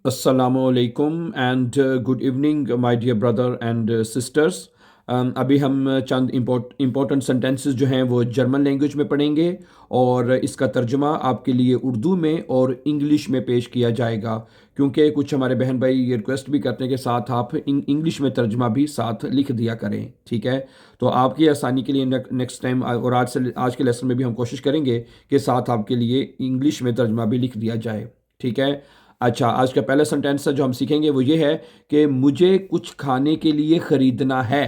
अस्सलामुअलैकुम and good evening my dear brother and sisters. अभी हम चंद इम्पोर्टेंट सेंटेंसेस जो हैं वो जर्मन लैंग्वेज में पढ़ेंगे और इसका तर्जुमा आपके लिए उर्दू में और इंग्लिश में पेश किया जाएगा, क्योंकि कुछ हमारे बहन भाई ये रिक्वेस्ट भी करते हैं कि साथ आप इंग्लिश में तर्जुमा भी साथ लिख दिया करें। ठीक है, तो आपकी आसानी के लिए नेक्स्ट टाइम और आज के लेसन में भी हम कोशिश करेंगे कि साथ आपके लिए इंग्लिश में तर्जुमा भी लिख दिया जाए। ठीक है। अच्छा, आज का पहला सेंटेंस जो हम सीखेंगे वो ये है कि मुझे कुछ खाने के लिए ख़रीदना है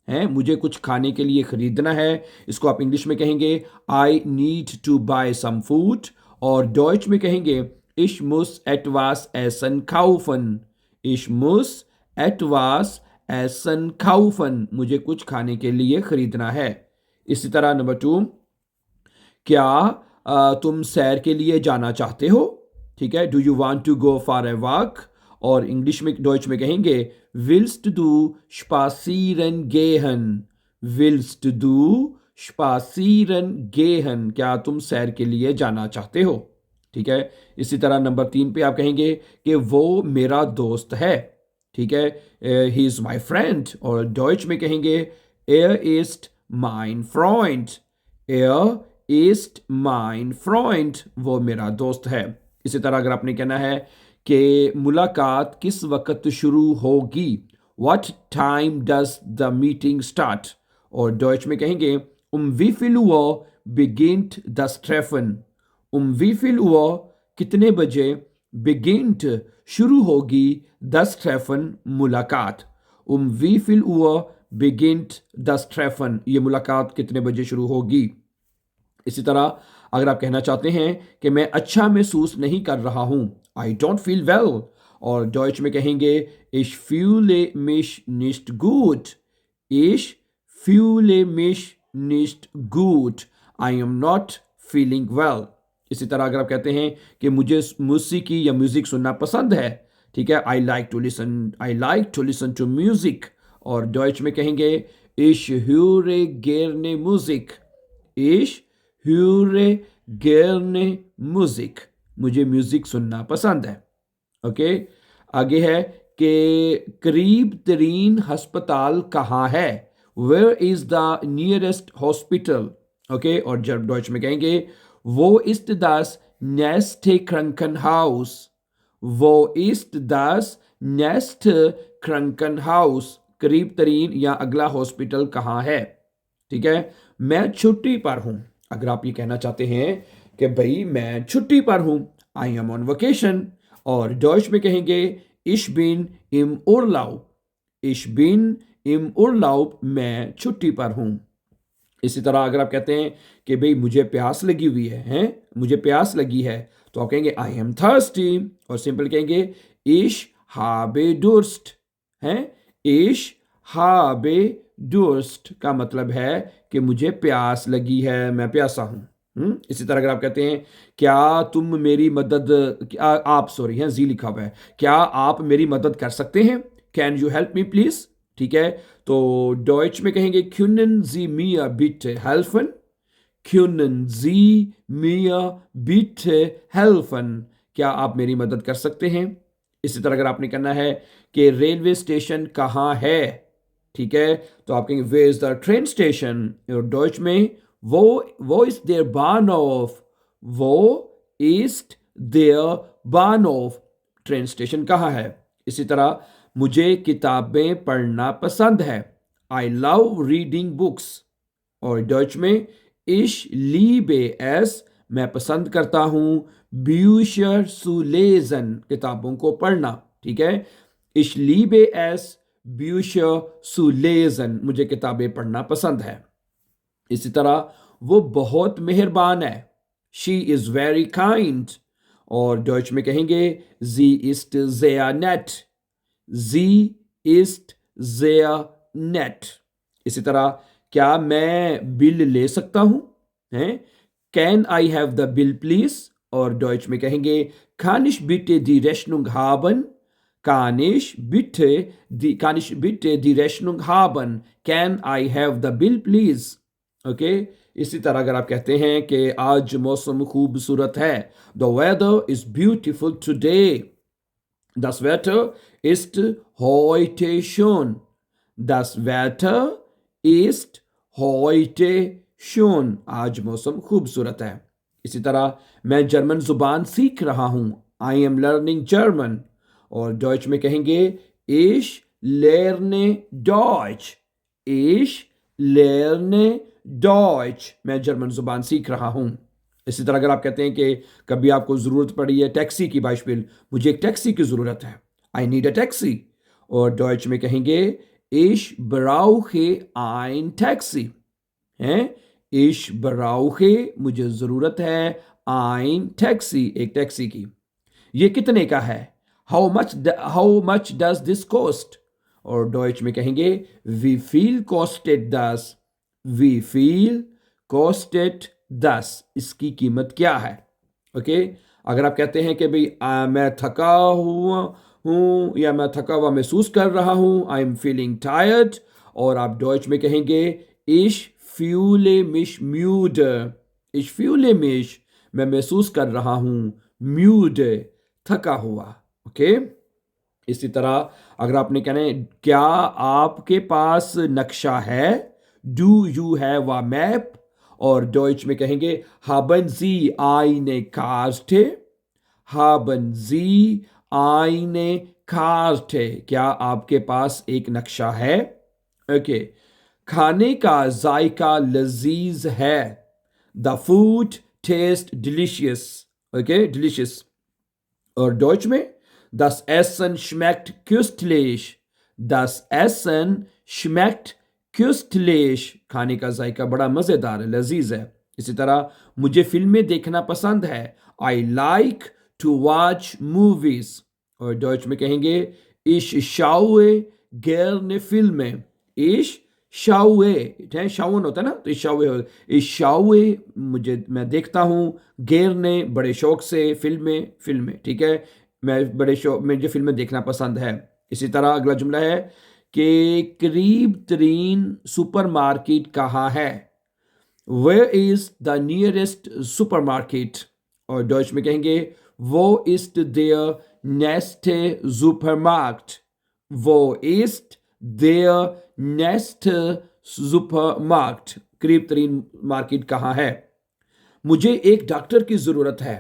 मुझे कुछ खाने के लिए ख़रीदना है। इसको आप इंग्लिश में कहेंगे I need to buy some food, और डॉइच में कहेंगे इश मुस एटवास एसन खाउफन। इश मुस एटवास एसन खाउफन, मुझे कुछ खाने के लिए ख़रीदना है। इसी तरह नंबर 2, क्या तुम सैर के लिए जाना चाहते हो? ठीक है, do you want to go for a walk, और इंग्लिश में डॉइच में कहेंगे विल्स्ट डू स्पासीरन गेहन। विल्स्ट डू स्पासीरन गेहन, क्या तुम सैर के लिए जाना चाहते हो? ठीक है। इसी तरह नंबर 3 पे आप कहेंगे कि वो मेरा दोस्त है। ठीक है, ही इज़ माई फ्रेंड, और डॉइच में कहेंगे एयर इस्ट माइन फ्रॉइंड। एयर इस्ट माइन फ्रॉइंड, वो मेरा दोस्त है। इसी तरह अगर आपने कहना है कि मुलाकात किस वक्त शुरू होगी, what time does the meeting start, और डॉइच में कहेंगे wie viel Uhr beginnt das Treffen। wie viel Uhr कितने बजे, beginnt शुरू होगी, das Treffen मुलाकात। wie viel Uhr beginnt das Treffen, ये मुलाकात कितने बजे शुरू होगी। इसी तरह अगर आप कहना चाहते हैं कि मैं अच्छा महसूस नहीं कर रहा हूं, आई डोंट फील वेल, और डॉइच में कहेंगे ich fühle mich nicht gut। ich fühle mich nicht gut, I am not feeling well। इसी तरह अगर आप कहते हैं कि मुझे मौसीकी या म्यूजिक सुनना पसंद है, ठीक है, I like to listen to music, और डॉइच में कहेंगे ich höre gerne Musik। ich höre gerne Musik, मुझे म्यूजिक सुनना पसंद है। ओके, आगे है कि करीब तरीन अस्पताल कहाँ है, where is the nearest hospital. Okay, और जब डॉइच में कहेंगे वो ist das nächste Krankenhaus। वो ist das nächste Krankenhaus, करीब तरीन या अगला हॉस्पिटल कहाँ है। ठीक है, मैं छुट्टी पर हूं। अगर आप ये कहना चाहते हैं कि भाई मैं छुट्टी पर हूं, आई एम ऑन वेकेशन, और डॉइच में कहेंगे ich bin im Urlaub। ich bin im Urlaub, मैं छुट्टी पर हूं। इसी तरह अगर आप कहते हैं कि भाई मुझे प्यास लगी हुई है, मुझे प्यास लगी है, तो आप कहेंगे आई एम थर्स्टी, और सिंपल कहेंगे ich habe Durst। हैं, ich habe Durst का मतलब है कि मुझे प्यास लगी है, मैं प्यासा हूं। इसी तरह अगर आप कहते हैं क्या तुम मेरी मदद, आप सॉरी हैं जी लिखा हुआ है, क्या आप मेरी मदद कर सकते हैं, can you help me please. ठीक है, तो डॉइच में कहेंगे können Sie mir bitte helfen। können Sie mir bitte helfen, क्या आप मेरी मदद कर सकते हैं। इसी तरह अगर आपने कहना है कि रेलवे स्टेशन कहाँ है, ठीक है, तो आप कहेंगे way is the train station, और डॉइच में वो इज देयर बानहोफ। वो इस्ट देयर बानहोफ, ट्रेन स्टेशन कहाँ है। इसी तरह मुझे किताबें पढ़ना पसंद है, आई लव रीडिंग बुक्स, और डच में ich liebe es, मैं पसंद करता हूं, Bücher zu lesen, किताबों को पढ़ना। ठीक है, ich liebe es Bücher zu lesen, मुझे किताबें पढ़ना पसंद है। इसी तरह वो बहुत मेहरबान है, she is very kind, और डच में कहेंगे sie ist sehr nett। sie ist sehr nett। इसी तरह क्या मैं बिल ले सकता हूं, हैं, can I have the bill please, और डॉइच में कहेंगे kann ich bitte die Rechnung haben। kann ich bitte die Rechnung haben, can I have the bill please। Okay, इसी तरह अगर आप कहते हैं कि आज मौसम खूबसूरत है, the weather is beautiful today। Das Wetter ist heute schön. Das Wetter ist heute schön. आज मौसम खूबसूरत है। इसी तरह मैं जर्मन जुबान सीख रहा हूँ। I am learning German. और डॉइच में कहेंगे ich lerne Deutsch. Ich lerne Deutsch. मैं जर्मन जुबान सीख रहा हूँ। इसी तरह अगर आप कहते हैं कि कभी आपको ज़रूरत पड़ी है टैक्सी की, बाइशपिल मुझे एक टैक्सी की ज़रूरत है, आई नीड अ टैक्सी। और डॉइच में कहेंगे ich brauche ein Taxi हैं। ich brauche मुझे ज़रूरत है, ein Taxi एक टैक्सी की। ये कितने का है, how much does this cost। और डॉइच में कहेंगे wie viel kostet das, wie viel kostet das, इसकी कीमत क्या है। ओके अगर आप कहते हैं कि भाई मैं थका हुआ हूँ या मैं थका हुआ महसूस कर रहा हूँ, आई एम फीलिंग टायर्ड, और आप डॉइच में कहेंगे ich fühle mich müde, ich fühle mich मैं महसूस कर रहा हूँ, müde थका हुआ। ओके इसी तरह अगर आपने कहना है क्या आपके पास नक्शा है, do you have a map. और डॉइच में कहेंगे haben Sie eine Karte, haben Sie eine Karte, क्या आपके पास एक नक्शा है। ओके खाने का जायका लजीज है, the food taste delicious. Okay delicious. और डॉइच में das Essen schmeckt köstlich, das Essen schmeckt köstlich, खाने का जायका बड़ा मज़ेदार है, लजीज है। इसी तरह मुझे फिल्में देखना पसंद है, I like to watch movies। और डॉइच में कहेंगे ich schaue gerne Filme, ich schaue shown होता है ना, तो ich schaue मैं देखता हूँ, gerne बड़े शौक से, फिल्में ठीक है, मैं बड़े शौक मुझे फिल्में देखना पसंद है। इसी तरह अगला जुमला है कि करीब तरीन सुपरमार्केट कहाँ है, Where is the nearest supermarket। और डॉइच में कहेंगे वो ist der nächste Supermarkt, वो ist der nächste Supermarkt, करीब तरीन मार्केट कहाँ है। मुझे एक डॉक्टर की ज़रूरत है,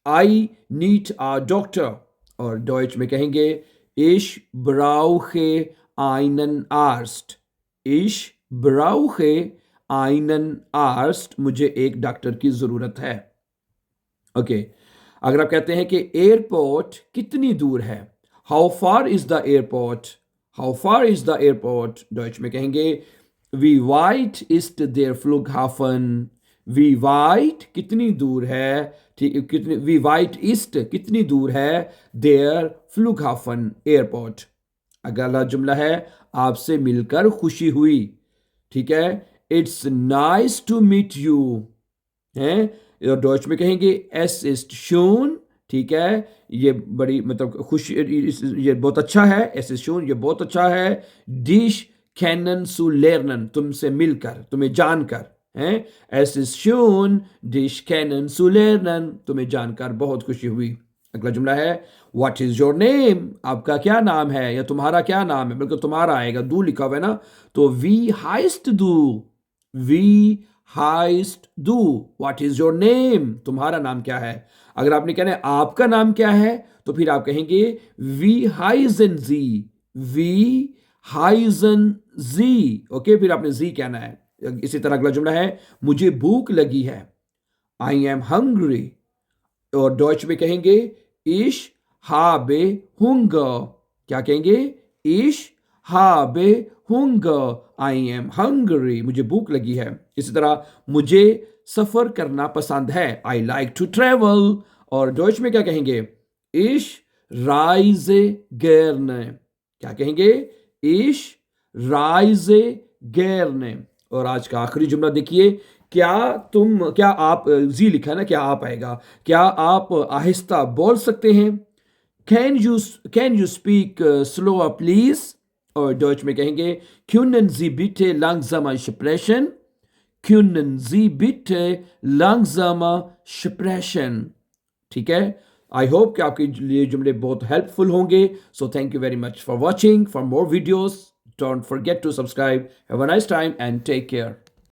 आई नीड अ डॉक्टर। और डॉइच में कहेंगे ich brauche einen Arzt, ich brauche einen Arzt, मुझे एक डॉक्टर की ज़रूरत है। ओके अगर आप कहते हैं कि एयरपोर्ट कितनी दूर है, how far is the airport, how far is the airport. Deutsche में कहेंगे wie weit ist der Flughafen, wie weit कितनी दूर है, ठीक कितनी, wie weit ist कितनी दूर है, der Flughafen एयरपोर्ट। अगला जुमला है आपसे मिलकर खुशी हुई, ठीक है, it's nice to meet you हैं। और डॉइच में कहेंगे es ist schön, ठीक है, ये बड़ी मतलब खुशी, ये बहुत अच्छा है, es ist schön ये बहुत अच्छा है, dich kennen zu lernen तुमसे मिलकर, तुम्हें जानकर हैं, es ist schön dich kennen zu lernen तुम्हें जानकर बहुत खुशी हुई। अगला जुमला है what is your name, आपका क्या नाम है या तुम्हारा क्या नाम है, बिल्कुल तुम्हारा आएगा, दू लिखा हुआ है ना, तो wie heißt du, wie heißt du, what is your name तुम्हारा नाम क्या है। अगर आपने कहना है आपका नाम क्या है, तो फिर आप कहेंगे wie heißen Sie, wie heißen Sie। Okay फिर आपने जी कहना है। इसी तरह अगला जुमला है मुझे भूख लगी है, I am hungry। और डॉइच में कहेंगे ich habe Hunger, क्या कहेंगे ich habe Hunger, I am hungry मुझे भूख लगी है। इसी तरह मुझे सफर करना पसंद है, I like to travel। और डॉइच में क्या कहेंगे ich reise gerne, क्या कहेंगे ich reise gerne। और आज का आखिरी जुमला देखिए, क्या आप जी लिखा है ना, क्या आप आएगा, क्या आप आहिस्ता बोल सकते हैं, can you speak slower please. और डॉइच में कहेंगे können Sie bitte langsamer sprechen, können Sie bitte langsamer sprechen, ठीक है। आई होप कि आपके लिए जुमले बहुत हेल्पफुल होंगे. So thank you very much for watching. For more videos, don't forget to subscribe. Have a nice time and take care.